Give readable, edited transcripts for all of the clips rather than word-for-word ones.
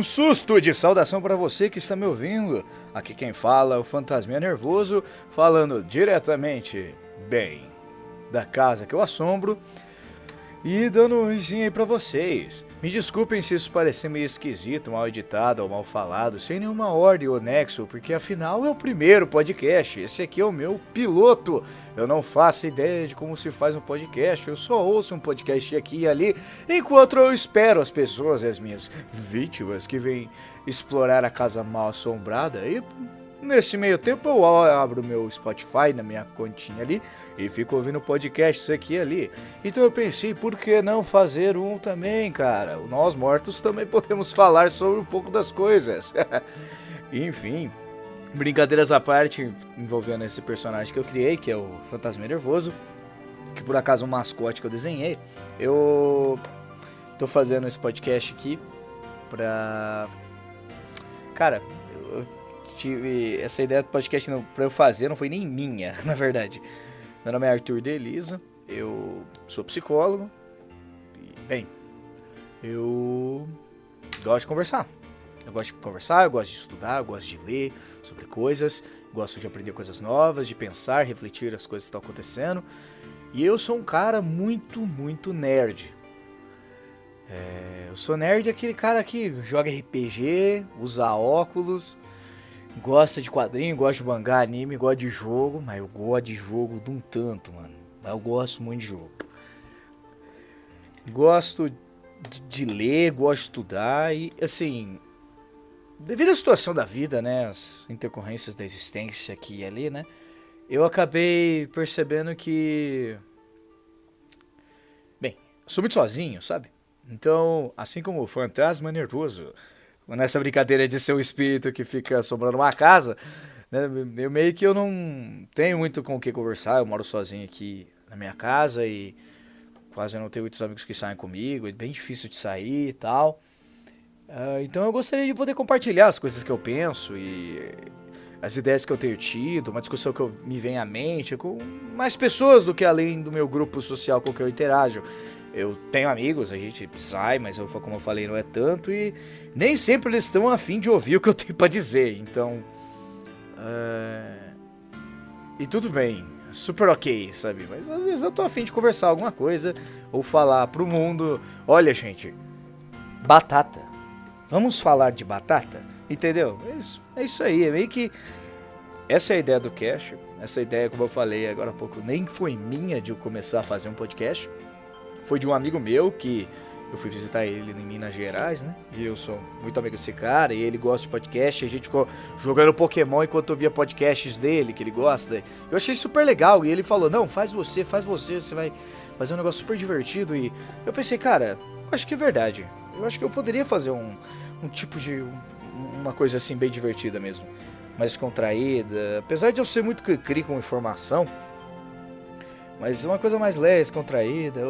Um susto de saudação para você que está me ouvindo. Aqui quem fala é o Fantasminha Nervoso, falando diretamente, bem, da casa que eu assombro e dando um risinho aí pra vocês. Me desculpem se isso parecer meio esquisito, mal editado ou mal falado, sem nenhuma ordem ou nexo, porque afinal é o primeiro podcast, esse aqui é o meu piloto. Eu não faço ideia de como se faz um podcast, eu só ouço um podcast aqui e ali, enquanto eu espero as pessoas, as minhas vítimas que vêm explorar a casa mal assombrada e... Nesse meio tempo eu abro meu Spotify na minha continha ali e fico ouvindo podcasts aqui e ali. Então eu pensei, por que não fazer um também, cara? Nós mortos também podemos falar sobre um pouco das coisas. Enfim, brincadeiras à parte envolvendo esse personagem que eu criei, que é o Fantasma Nervoso, que por acaso é um mascote que eu desenhei. Eu tô fazendo esse podcast aqui pra... Cara... Essa ideia do podcast pra eu fazer não foi nem minha, na verdade. Meu nome é Arthur de Elisa, eu sou psicólogo e, bem, eu gosto de conversar. Eu gosto de conversar, eu gosto de estudar, eu gosto de ler sobre coisas, gosto de aprender coisas novas, de pensar, refletir as coisas que estão acontecendo. E eu sou um cara muito nerd. Eu sou nerd, aquele cara que joga RPG, usa óculos... Gosta de quadrinho, gosta de mangá, anime, gosta de jogo, mas eu gosto de jogo de um tanto, mano. Mas eu gosto muito de jogo. Gosto de ler, gosto de estudar e, assim, devido à situação da vida, né, as intercorrências da existência aqui e ali, né, eu acabei percebendo que, bem, eu sou muito sozinho, sabe? Então, assim como o Fantasma Nervoso... Nessa brincadeira de ser um espírito que fica assombrando uma casa, né, eu não tenho muito com o que conversar, eu moro sozinho aqui na minha casa e quase não tenho muitos amigos que saem comigo, é bem difícil de sair e tal. Então eu gostaria de poder compartilhar as coisas que eu penso e as ideias que eu tenho tido, uma discussão que me vem à mente com mais pessoas do que além do meu grupo social com que eu interajo. Eu tenho amigos, a gente sai, mas como eu falei, não é tanto e nem sempre eles estão a fim de ouvir o que eu tenho pra dizer, então... E tudo bem, super ok, sabe? Mas às vezes eu tô a fim de conversar alguma coisa ou falar pro mundo, olha gente, batata, vamos falar de batata? Entendeu? É isso aí, é meio que... Essa é a ideia do cast, essa ideia, como eu falei agora há pouco, nem foi minha de eu começar a fazer um podcast. Foi de um amigo meu que eu fui visitar ele em Minas Gerais, né? E eu sou muito amigo desse cara e ele gosta de podcast. E a gente ficou jogando Pokémon enquanto eu via podcasts dele, que ele gosta. Eu achei super legal e ele falou, não, faz você vai fazer um negócio super divertido. E eu pensei, cara, eu acho que é verdade. Eu acho que eu poderia fazer um tipo de... uma coisa assim bem divertida mesmo. Mais descontraída. Apesar de eu ser muito cri com informação, mas uma coisa mais leve, descontraída,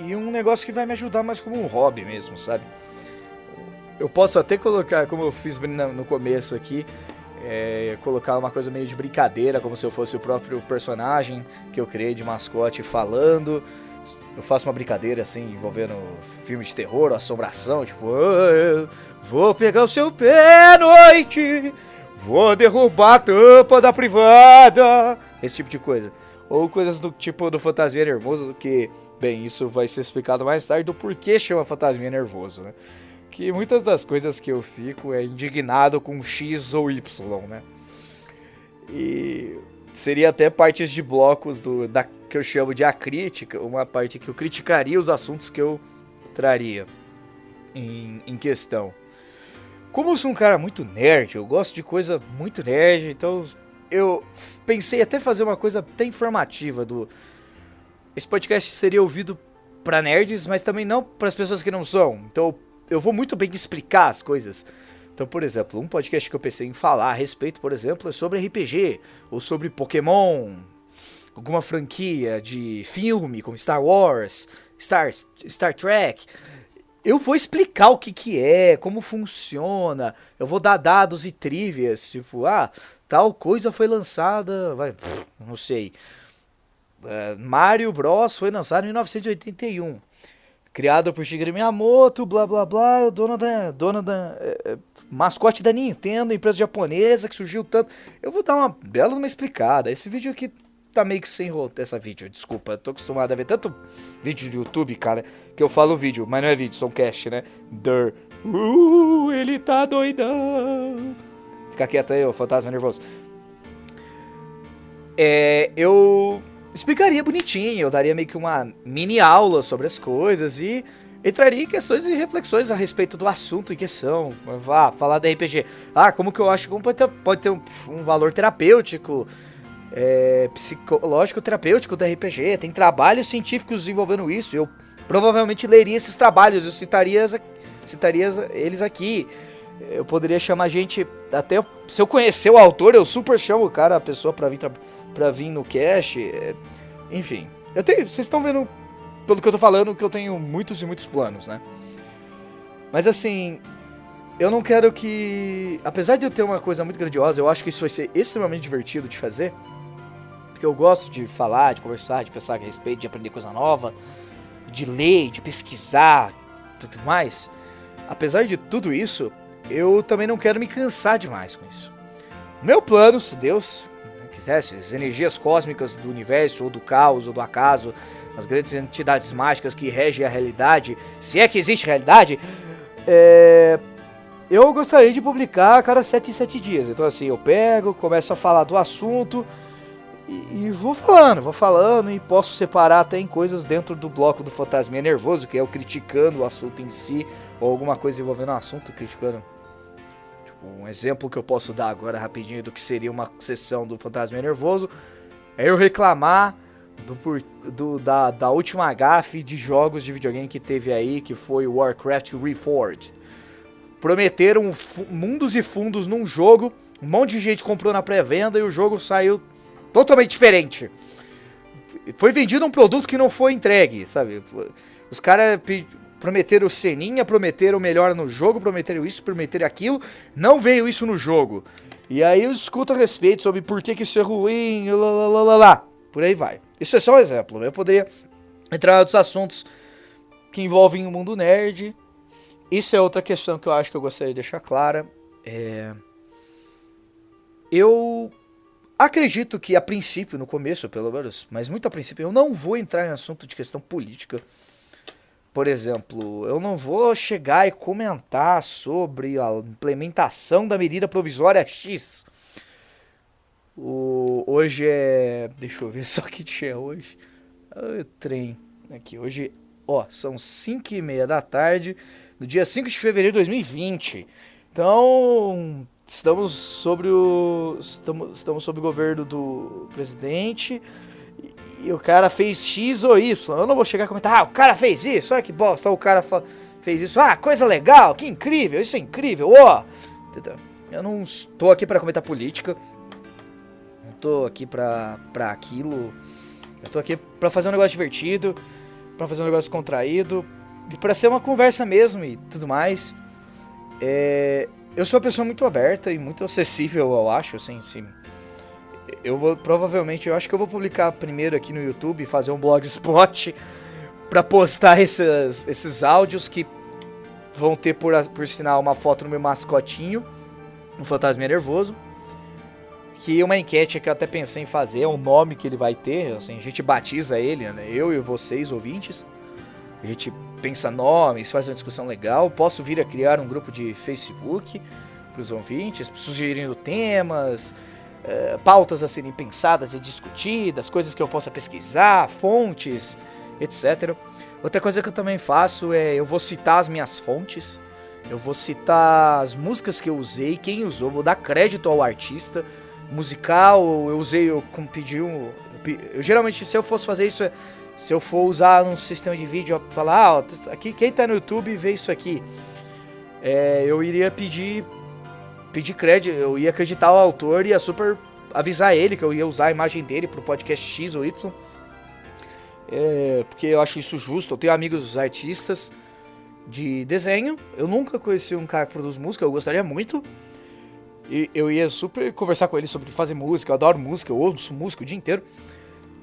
e um negócio que vai me ajudar mais como um hobby mesmo, sabe? Eu posso até colocar, como eu fiz no começo aqui, colocar uma coisa meio de brincadeira, como se eu fosse o próprio personagem que eu criei de mascote falando. Eu faço uma brincadeira assim, envolvendo filme de terror, assombração, tipo... Vou pegar o seu pé à noite, vou derrubar a tampa da privada, esse tipo de coisa. Ou coisas do tipo do Fantasminha Nervoso, que, bem, isso vai ser explicado mais tarde do porquê chama Fantasminha Nervoso, né? Que muitas das coisas que eu fico é indignado com X ou Y, né? E seria até partes de blocos que eu chamo de acrítica, uma parte que eu criticaria os assuntos que eu traria em questão. Como eu sou um cara muito nerd, eu gosto de coisa muito nerd, então... Eu pensei até fazer uma coisa até informativa Esse podcast seria ouvido pra nerds, mas também não pras pessoas que não são. Então eu vou muito bem explicar as coisas. Então, por exemplo, um podcast que eu pensei em falar a respeito, por exemplo, é sobre RPG, ou sobre Pokémon, alguma franquia de filme, como Star Wars, Star Trek. Eu vou explicar o que é, como funciona, eu vou dar dados e trivias, tipo, tal coisa foi lançada, não sei, Mario Bros foi lançado em 1981. criado por Shigeru Miyamoto, blá blá blá, mascote da Nintendo, empresa japonesa que surgiu tanto. Eu vou dar uma bela uma explicada. Esse vídeo aqui tá meio que sem roteiro. Essa vídeo, desculpa, tô acostumado a ver tanto vídeo de YouTube, cara, que eu falo vídeo, mas não é vídeo, são cast, né? Ele tá doidão. Fica quieto aí, ô fantasma nervoso. Eu explicaria bonitinho, eu daria meio que uma mini aula sobre as coisas e entraria em questões e reflexões a respeito do assunto em questão. Falar da RPG. Como que eu acho que pode ter um valor terapêutico, psicológico terapêutico do RPG. Tem trabalhos científicos envolvendo isso. Eu provavelmente leria esses trabalhos, eu citaria eles aqui. Eu poderia chamar gente, até se eu conhecer o autor, eu super chamo o cara, a pessoa pra vir no cast. Enfim, vocês estão vendo, pelo que eu tô falando, que eu tenho muitos e muitos planos, né? Mas assim, eu não quero que... Apesar de eu ter uma coisa muito grandiosa, eu acho que isso vai ser extremamente divertido de fazer. Porque eu gosto de falar, de conversar, de pensar a respeito, de aprender coisa nova, de ler, de pesquisar, tudo mais. Apesar de tudo isso, eu também não quero me cansar demais com isso. Meu plano, se Deus quisesse, as energias cósmicas do universo, ou do caos, ou do acaso, as grandes entidades mágicas que regem a realidade, se é que existe realidade, eu gostaria de publicar a cada 7 em 7 dias. Então assim, eu pego, começo a falar do assunto e vou falando, e posso separar até em coisas dentro do bloco do Fantasminha Nervoso, que é o criticando o assunto em si, ou alguma coisa envolvendo o assunto, criticando. Um exemplo que eu posso dar agora rapidinho do que seria uma sessão do Fantasminha Nervoso é eu reclamar da última gafe de jogos de videogame que teve aí, que foi o Warcraft Reforged. Prometeram mundos e fundos num jogo, um monte de gente comprou na pré-venda e o jogo saiu totalmente diferente. Foi vendido um produto que não foi entregue, sabe? Os caras prometeram ceninha, prometeram melhor no jogo, prometeram isso, prometeram aquilo, não veio isso no jogo. E aí eu discuto a respeito sobre por que isso é ruim, por aí vai. Isso é só um exemplo, eu poderia entrar em outros assuntos que envolvem o mundo nerd. Isso é outra questão que eu acho que eu gostaria de deixar clara. Eu acredito que a princípio, no começo pelo menos, mas muito a princípio, eu não vou entrar em assunto de questão política. Por exemplo, eu não vou chegar e comentar sobre a implementação da medida provisória X. Hoje é... Deixa eu ver só que dia é hoje. Trem. Aqui, hoje... são 5h30 da tarde, no dia 5 de fevereiro de 2020. Então, estamos sob o governo do presidente... E o cara fez X ou Y. Eu não vou chegar a comentar, o cara fez isso, olha que bosta, o cara fez isso, coisa legal, que incrível, isso é incrível, Entendeu? Eu não estou aqui para comentar política, não estou aqui pra aquilo, eu estou aqui para fazer um negócio divertido, para fazer um negócio contraído, e para ser uma conversa mesmo e tudo mais. Eu sou uma pessoa muito aberta e muito acessível, eu acho, assim. Eu acho que eu vou publicar primeiro aqui no YouTube, fazer um blogspot pra postar esses áudios que vão ter por sinal uma foto do meu mascotinho, um fantasminha nervoso, que uma enquete que eu até pensei em fazer, é o nome que ele vai ter, assim, a gente batiza ele, né, eu e vocês ouvintes, a gente pensa nomes, faz uma discussão legal, posso vir a criar um grupo de Facebook pros ouvintes, sugerindo temas, pautas a serem pensadas e discutidas, coisas que eu possa pesquisar, fontes, etc. Outra coisa que eu também faço eu vou citar as minhas fontes, eu vou citar as músicas que eu usei, quem usou, vou dar crédito ao artista musical, eu pedi eu geralmente, se eu fosse fazer isso, se eu for usar um sistema de vídeo, falar, aqui, quem tá no YouTube vê isso aqui, eu iria pedir crédito, eu ia acreditar o autor e ia super avisar ele que eu ia usar a imagem dele pro podcast X ou Y, porque eu acho isso justo. Eu tenho amigos artistas de desenho, eu nunca conheci um cara que produz música, eu gostaria muito, e eu ia super conversar com ele sobre fazer música, eu adoro música, eu ouço música o dia inteiro.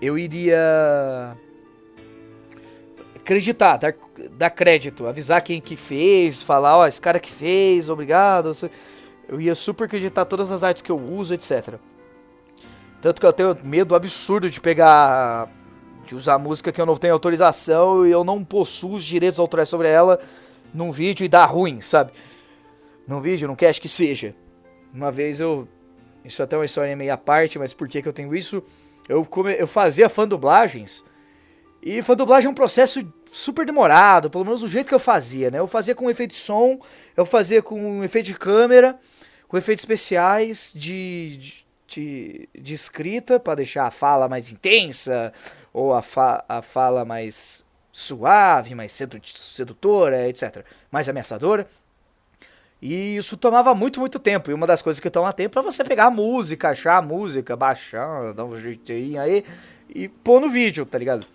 Eu iria acreditar, dar crédito, avisar quem que fez, falar, ó, esse cara que fez, obrigado. Eu ia super acreditar todas as artes que eu uso, etc. Tanto que eu tenho medo absurdo de usar música que eu não tenho autorização e eu não possuo os direitos autorais sobre ela num vídeo e dar ruim, sabe? Num vídeo, num cast que seja. Uma vez isso até é uma história meio à parte, mas por que eu tenho isso? Eu fazia fandublagens. E fandublagem é um processo super demorado, pelo menos do jeito que eu fazia, né? Eu fazia com efeito de som, eu fazia com efeito de câmera, com efeitos especiais de escrita, para deixar a fala mais intensa, ou a fala mais suave, mais sedutora, etc. Mais ameaçadora. E isso tomava muito, muito tempo. E uma das coisas que toma tempo é você pegar a música, achar a música, baixar, dar um jeitinho aí e pôr no vídeo, tá ligado?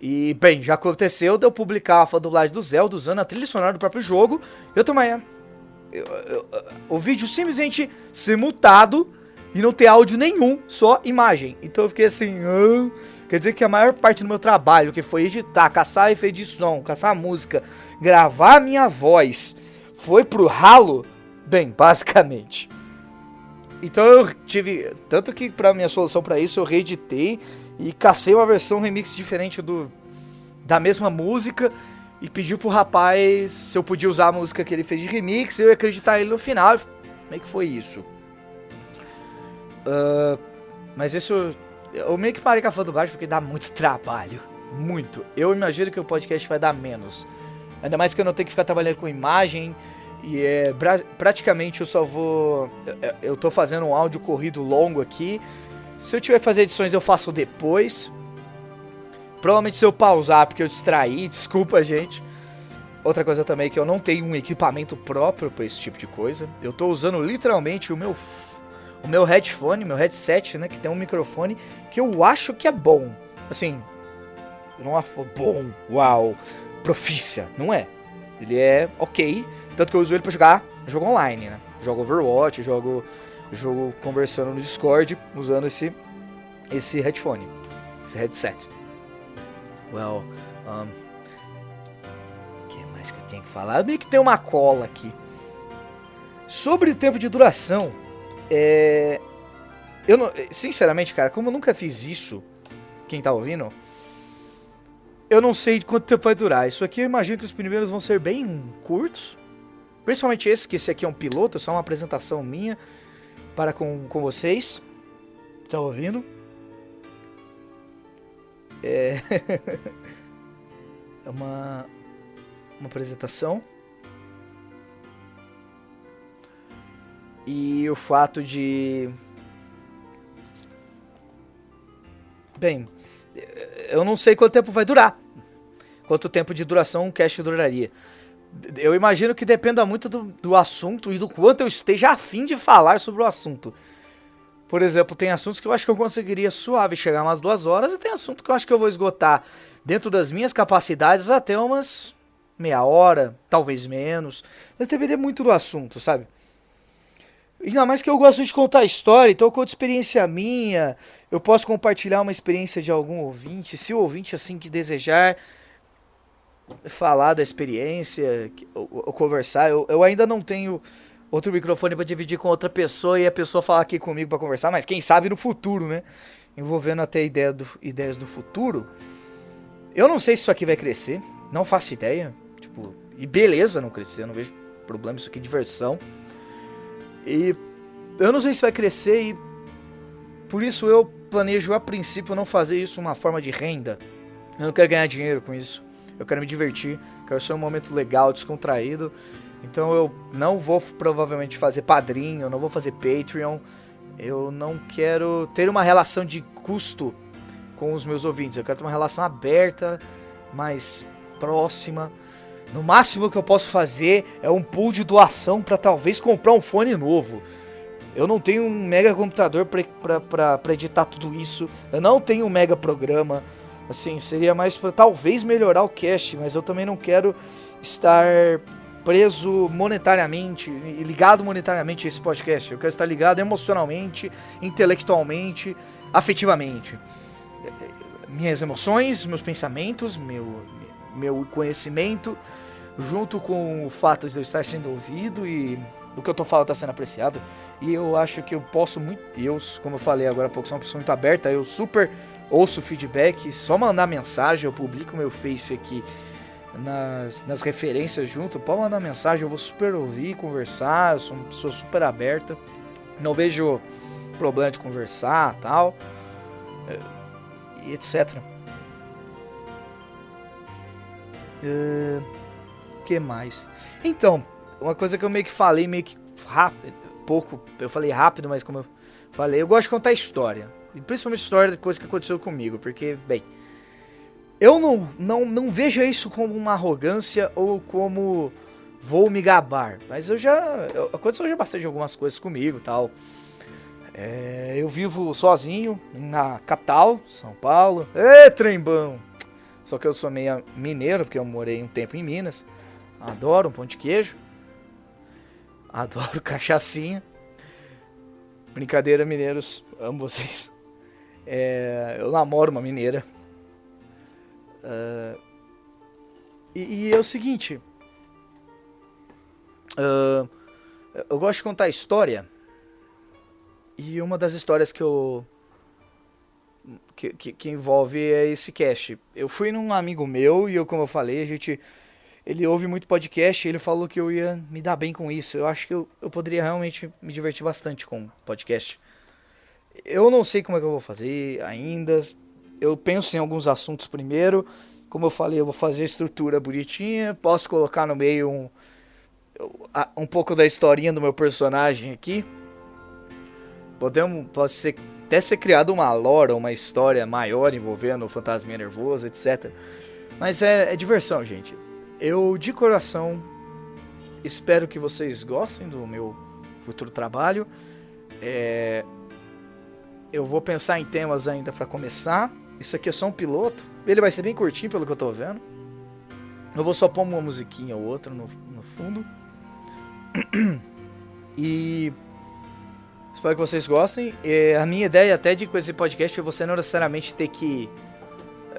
E, bem, já aconteceu de eu publicar a fandublagem do Zelda usando a trilha sonora do próprio jogo. Eu também... o vídeo simplesmente ser mutado e não ter áudio nenhum, só imagem. Então eu fiquei assim... quer dizer que a maior parte do meu trabalho, que foi editar, caçar efeito de som, caçar música, gravar a minha voz, foi pro ralo? Bem, basicamente. Então eu tive... Tanto que pra minha solução pra isso eu reeditei e cacei uma versão remix diferente da mesma música e pedi pro rapaz se eu podia usar a música que ele fez de remix e eu ia acreditar ele no final. Meio que foi isso. Mas isso... Eu meio que parei com a fandublagem porque dá muito trabalho. Muito. Eu imagino que o podcast vai dar menos. Ainda mais que eu não tenho que ficar trabalhando com imagem. E praticamente eu só vou... Eu tô fazendo um áudio corrido longo aqui. Se eu tiver que fazer edições eu faço depois. Provavelmente se eu pausar porque eu distraí, desculpa gente. Outra coisa também é que eu não tenho um equipamento próprio para esse tipo de coisa. Eu tô usando literalmente o meu headphone, meu headset, né, que tem um microfone que eu acho que é bom. Assim, não é bom, uau, profícia, não é. Ele é ok, tanto que eu uso ele pra jogar jogo online, né. Jogo Overwatch, jogo conversando no Discord, usando esse headphone, esse headset. Well, o que mais que eu tenho que falar? Eu meio que tem uma cola aqui. Sobre o tempo de duração, eu não, sinceramente, cara, como eu nunca fiz isso, quem tá ouvindo, eu não sei quanto tempo vai durar. Isso aqui eu imagino que os primeiros vão ser bem curtos. Principalmente que esse aqui é um piloto, é só uma apresentação minha para com vocês. Tá ouvindo? É uma apresentação. E o fato de... Bem, eu não sei quanto tempo vai durar. Quanto tempo de duração um cast duraria. Eu imagino que dependa muito do assunto e do quanto eu esteja afim de falar sobre o assunto. Por exemplo, tem assuntos que eu acho que eu conseguiria suave chegar umas 2 horas e tem assunto que eu acho que eu vou esgotar dentro das minhas capacidades até umas meia hora, talvez menos. Mas dependeria muito do assunto, sabe? Ainda mais que eu gosto de contar história, então eu conto experiência minha, eu posso compartilhar uma experiência de algum ouvinte, se o ouvinte assim que desejar falar da experiência, ou conversar. Eu ainda não tenho outro microfone para dividir com outra pessoa e a pessoa falar aqui comigo para conversar, mas quem sabe no futuro, né? Envolvendo até ideias do futuro. Eu não sei se isso aqui vai crescer, não faço ideia. Tipo, e beleza não crescer, eu não vejo problema, isso aqui é diversão. E eu não sei se vai crescer e por isso eu planejo a princípio não fazer isso uma forma de renda. Eu não quero ganhar dinheiro com isso. Eu quero me divertir, quero ser um momento legal, descontraído. Então eu não vou provavelmente fazer padrinho, eu não vou fazer Patreon. Eu não quero ter uma relação de custo com os meus ouvintes. Eu quero ter uma relação aberta, mais próxima. No máximo que eu posso fazer é um pool de doação para talvez comprar um fone novo. Eu não tenho um mega computador para editar tudo isso. Eu não tenho um mega programa. Assim, seria mais para talvez melhorar o cast, mas eu também não quero estar preso monetariamente, ligado monetariamente a esse podcast. Eu quero estar ligado emocionalmente, intelectualmente, afetivamente. Minhas emoções, meus pensamentos, meu conhecimento, junto com o fato de eu estar sendo ouvido e o que eu tô falando tá sendo apreciado. E eu acho que eu posso muito... Eu, como eu falei agora há pouco, sou uma pessoa muito aberta, eu super ouço feedback, só mandar mensagem, eu publico meu Face aqui nas referências junto, pode mandar mensagem, eu vou super ouvir, conversar, eu sou uma pessoa super aberta, não vejo problema de conversar, tal, e etc. Que mais? Então, uma coisa que eu meio que falei, meio que rápido, pouco, eu falei rápido, mas como eu falei, eu gosto de contar história, e principalmente história de coisa que aconteceu comigo, porque, bem, eu não vejo isso como uma arrogância ou como vou me gabar, mas aconteceu já bastante algumas coisas comigo e tal. Eu vivo sozinho na capital, São Paulo. Ê, trembão! Só que eu sou meio mineiro, porque eu morei um tempo em Minas. Adoro um pão de queijo. Adoro cachaçinha. Brincadeira, mineiros. Amo vocês. Eu namoro uma mineira. E é o seguinte. Eu gosto de contar história. E uma das histórias que envolve é esse cast. Eu fui num amigo meu e como eu falei, ele ouve muito podcast e ele falou que eu ia me dar bem com isso. Eu acho que eu poderia realmente me divertir bastante com podcast. Eu não sei como é que eu vou fazer ainda. Eu penso em alguns assuntos primeiro. Como eu falei, eu vou fazer a estrutura bonitinha. Posso colocar no meio um pouco da historinha do meu personagem aqui. Pode até ser criado uma lore, uma história maior envolvendo o fantasminha nervoso, etc. Mas é diversão, gente. Eu, de coração, espero que vocês gostem do meu futuro trabalho. Eu vou pensar em temas ainda pra começar. Isso aqui é só um piloto. Ele vai ser bem curtinho, pelo que eu tô vendo. Eu vou só pôr uma musiquinha ou outra no fundo. E espero que vocês gostem. A minha ideia até com esse podcast é você não necessariamente ter que...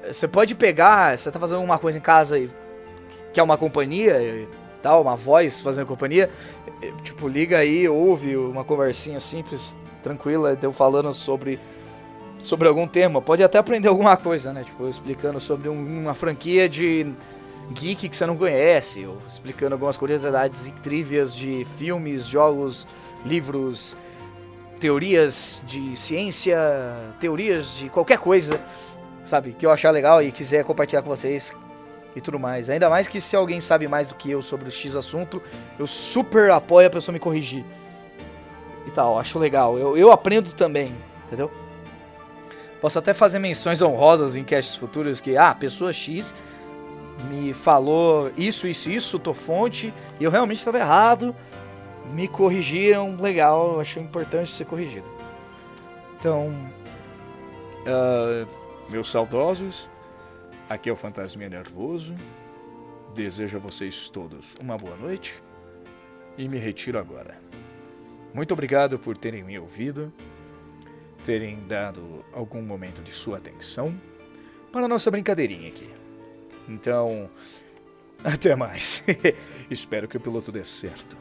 Você pode pegar... Você tá fazendo uma coisa em casa e quer uma companhia e tal, uma voz fazendo companhia. Tipo, liga aí, ouve uma conversinha simples, tranquila, eu falando sobre algum tema. Pode até aprender alguma coisa, né? Tipo, explicando sobre uma franquia de geek que você não conhece, ou explicando algumas curiosidades e trivias de filmes, jogos, livros, teorias de ciência, teorias de qualquer coisa, sabe? Que eu achar legal e quiser compartilhar com vocês e tudo mais. Ainda mais que se alguém sabe mais do que eu sobre o X assunto, eu super apoio a pessoa me corrigir. E tal, acho legal. Eu aprendo também, entendeu? Posso até fazer menções honrosas em casts futuros que, pessoa X me falou isso, tô fonte, e eu realmente estava errado, me corrigiram, legal, eu achei importante ser corrigido. Então, meus saudosos, aqui é o Fantasminha Nervoso, desejo a vocês todos uma boa noite, e me retiro agora. Muito obrigado por terem me ouvido, terem dado algum momento de sua atenção para a nossa brincadeirinha aqui. Então, até mais. Espero que o piloto dê certo.